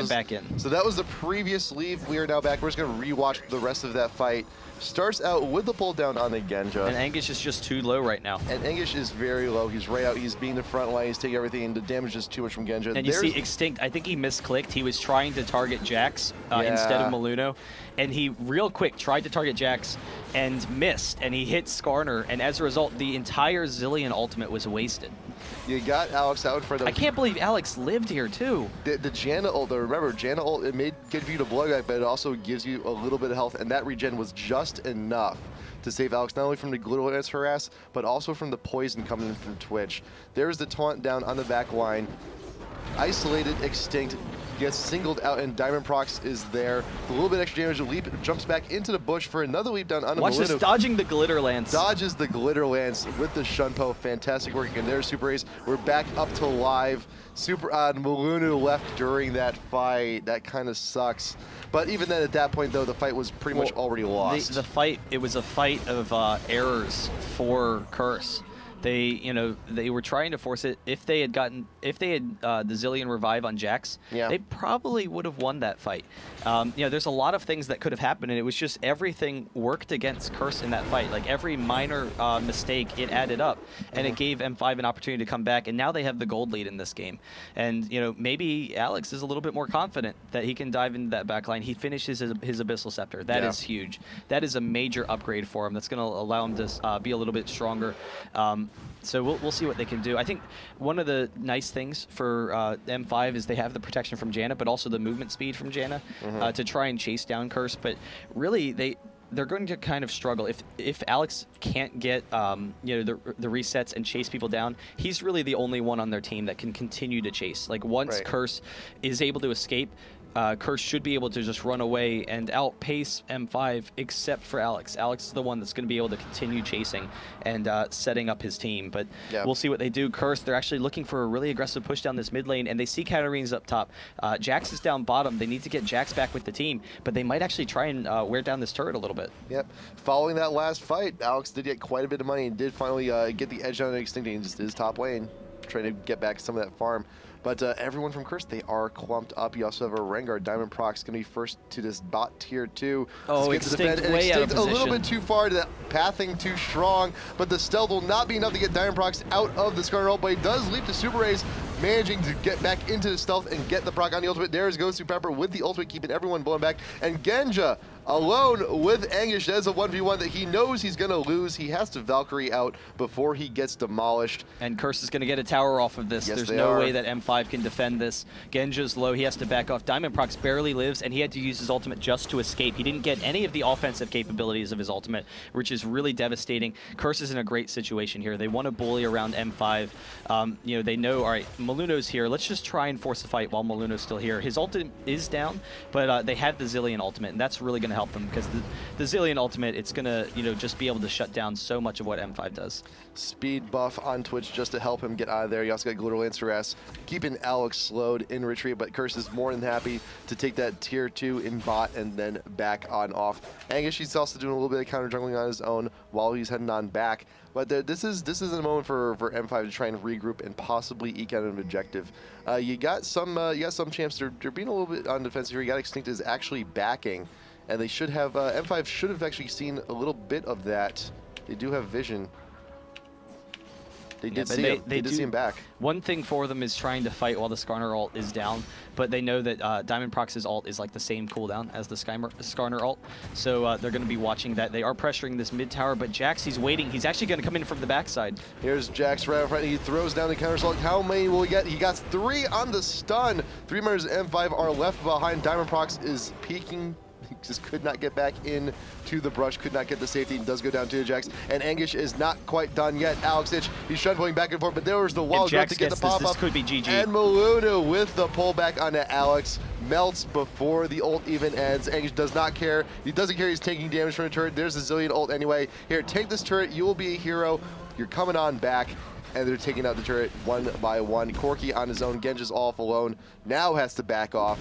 back in. So that was the previous leave. We are now back. We're just going to rewatch the rest of that fight. Starts out with the pull down on the Genja. And Angish is just too low right now. And Angish is very low. He's right out. He's being the front line. He's taking everything, and the damage is too much from Genja. And you see Extinct, I think he misclicked. He was trying to target Jax instead of Moluno. And he real quick tried to target Jax and missed. And he hit Skarner. And as a result, the entire Zillion ultimate was wasted. You got Alex out in front of... I can't believe Alex lived here, too. The Janna ult, though, remember, Janna ult, it may give you the blowback, but it also gives you a little bit of health, and that regen was just enough to save Alex not only from the Glitter Lance harass, but also from the poison coming in from Twitch. There's the taunt down on the back line. Isolated Extinct gets singled out, and Diamond Prox is there. A little bit extra damage. Leap jumps back into the bush for another leap down on the Watch this, dodging the Glitter Lance. Dodges the Glitter Lance with the Shunpo. Fantastic work again there, Super Ace. We're back up to live. Super odd. Moluno left during that fight. That kind of sucks. But even then, at that point, though, the fight was pretty much already lost. The fight, it was a fight of errors for Curse. They were trying to force it. If they had the Zillion revive on Jax, they probably would have won that fight. There's a lot of things that could have happened, and it was just everything worked against Curse in that fight. Like every minor mistake, it added up, and it gave M5 an opportunity to come back. And now they have the gold lead in this game. And maybe Alex is a little bit more confident that he can dive into that back line. He finishes his Abyssal Scepter. That is huge. That is a major upgrade for him. That's going to allow him to be a little bit stronger. So we'll see what they can do. I think one of the nice things for M5 is they have the protection from Janna, but also the movement speed from Janna to try and chase down Curse. But really, they're going to kind of struggle if Alex can't get the resets and chase people down. He's really the only one on their team that can continue to chase. Like once Curse is able to escape, Curse should be able to just run away and outpace M5, except for Alex. Alex is the one that's going to be able to continue chasing and setting up his team. But we'll see what they do. Curse, they're actually looking for a really aggressive push down this mid lane, and they see Katarina's up top. Jax is down bottom. They need to get Jax back with the team, but they might actually try and wear down this turret a little bit. Yep. Following that last fight, Alex did get quite a bit of money and did finally get the edge on Extincting just his top lane, trying to get back some of that farm. But everyone from Curse, they are clumped up. You also have a Rengar. Diamond Proc's going to be first to this bot tier 2. Oh, Extinct way out of position. A little bit too far, to that pathing too strong, but the stealth will not be enough to get Diamond Proc out of the Skarner ult, but he does leap to Super Rays, managing to get back into the stealth and get the proc on the ultimate. There's Gosu with the ultimate, keeping everyone blown back. And Genja, alone with Anguish, that's a 1v1 that he knows he's going to lose. He has to Valkyrie out before he gets demolished. And Curse is going to get a tower off of this. Yes, there's no way that M5 can defend this. Genja's low, he has to back off. Diamond Proc barely lives, and he had to use his ultimate just to escape. He didn't get any of the offensive capabilities of his ultimate, which is really devastating. Curse is in a great situation here. They want to bully around M5. You know, they know, all right, Maluno's here. Let's just try and force a fight while Maluno's still here. His ultimate is down, but they have the Zilean ultimate, and that's really going to help them, because the Zilean ultimate, it's going to, you know, just be able to shut down so much of what M5 does. Speed buff on Twitch just to help him get out of there. You also got Glitter Lancer S, keeping Alex slowed in retreat, but Curse is more than happy to take that tier 2 in bot and then back on off. Anguish, he's also doing a little bit of counter jungling on his own while he's heading on back. But this is a moment for M5 to try and regroup and possibly eke out an objective. You got some champs. They're being a little bit on defensive here. You got Extinct is actually backing, and they should have M5 should have actually seen a little bit of that. They do have vision. They did see him. They did see him back. One thing for them is trying to fight while the Skarner ult is down, but they know that Diamond Proc's ult is like the same cooldown as the Skarner ult, so they're going to be watching that. They are pressuring this mid tower, but Jax, he's waiting. He's actually going to come in from the backside. Here's Jax right in front. He throws down the counter assault. How many will he get? He got 3 on the stun. 3 members of M5 are left behind. Diamond Proc is peeking. He just could not get back in to the brush, could not get the safety, and does go down to the Jax. And Anguish is not quite done yet. Alex Itch, he's shuffling back and forth, but there was the wall growth to get the pop-up. This could be GG. And Maluno with the pullback onto Alex. Melts before the ult even ends. Anguish does not care. He doesn't care he's taking damage from the turret. There's a Zilean ult anyway. Here, take this turret. You will be a hero. You're coming on back. And they're taking out the turret one by one. Corki on his own. Genja's off alone. Now has to back off.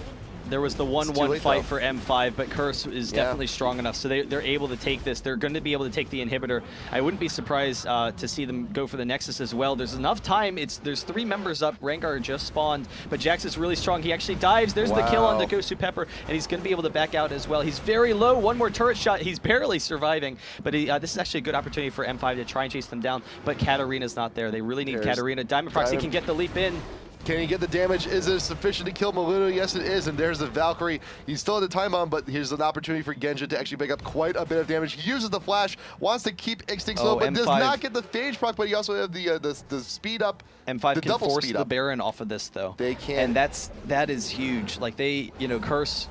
There was the 1-1 fight for M5, but Curse is definitely strong enough, so they're able to take this. They're going to be able to take the inhibitor. I wouldn't be surprised to see them go for the Nexus as well. There's enough time. There's 3 members up. Rengar just spawned, but Jax is really strong. He actually dives. There's the kill on the Gosu Pepper, and he's going to be able to back out as well. He's very low. One more turret shot. He's barely surviving, but this is actually a good opportunity for M5 to try and chase them down, but Katarina's not there. They really need Katarina. Diamond Proc can get the leap in. Can he get the damage? Is it sufficient to kill Maluno? Yes, it is. And there's the Valkyrie. He's still at the time bomb, but here's an opportunity for Genja to actually pick up quite a bit of damage. He uses the flash, wants to keep Extinct slow, but M5 does not get the phage proc, but he also have the speed up. M5 can force the Baron off of this, though. They can. And that is huge. Like, they, you know, Curse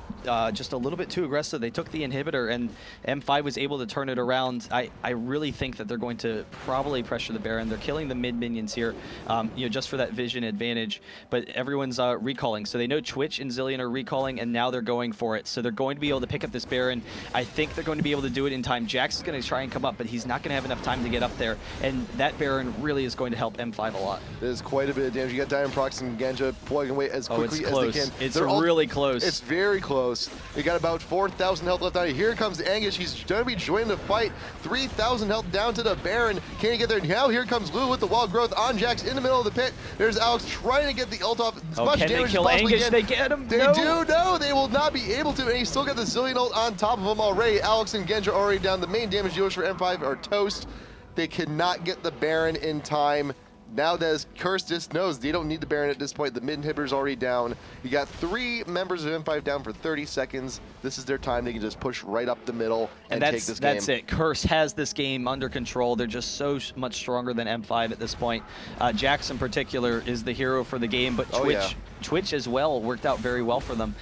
just a little bit too aggressive. They took the inhibitor, and M5 was able to turn it around. I really think that they're going to probably pressure the Baron. They're killing the mid minions here, you know, just for that vision advantage. But everyone's recalling, so they know Twitch and Zilean are recalling, and now they're going for it. So they're going to be able to pick up this Baron. I think they're going to be able to do it in time. Jax is going to try and come up, but he's not going to have enough time to get up there, and that Baron really is going to help M5 a lot. There's quite a bit of damage. You got Diamond Proc and Genja plugging away as quickly as they can. It's really close. It's very close. They got about 4,000 health left on it. Here comes Anguish. He's going to be joining the fight. 3,000 health down to the Baron. Can he get there? Now here comes Lou with the wall growth on Jax in the middle of the pit. There's Alex trying to get the ult off as much damage as possible. Anguish? They get him? They do. No, they will not be able to. And he's still got the Zilean ult on top of him already. Alex and Genja already down. The main damage dealers for M5 are toast. They cannot get the Baron in time. Now that Curse just knows they don't need the Baron at this point. The mid inhibitor's already down. You got 3 members of M5 down for 30 seconds. This is their time. They can just push right up the middle and take this game. That's it. Curse has this game under control. They're just so much stronger than M5 at this point. Jax in particular is the hero for the game, but Twitch as well worked out very well for them.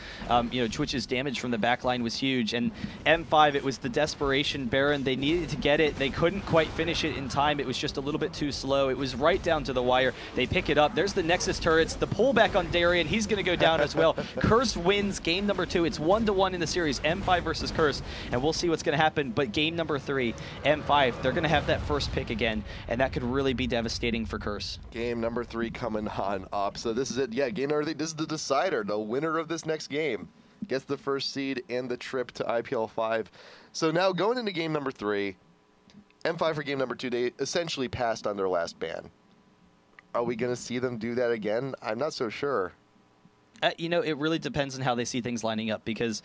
You know, Twitch's damage from the backline was huge, and M5, it was the desperation Baron. They needed to get it. They couldn't quite finish it in time. It was just a little bit too slow. It was right down to the wire. They pick it up. There's the Nexus turrets. The pullback on Darien. He's going to go down as well. Curse wins game number 2. It's 1-1 in the series. M5 versus Curse, and we'll see what's going to happen. But game number 3, M5, they're going to have that first pick again, and that could really be devastating for Curse. Game number 3 coming on up. So this is it. Yeah, game number 3. This is the decider. The winner of this next game gets the first seed and the trip to IPL5. So now going into game number 3, M5 for game number 2, they essentially passed on their last ban. Are we going to see them do that again? I'm not so sure. You know, it really depends on how they see things lining up, because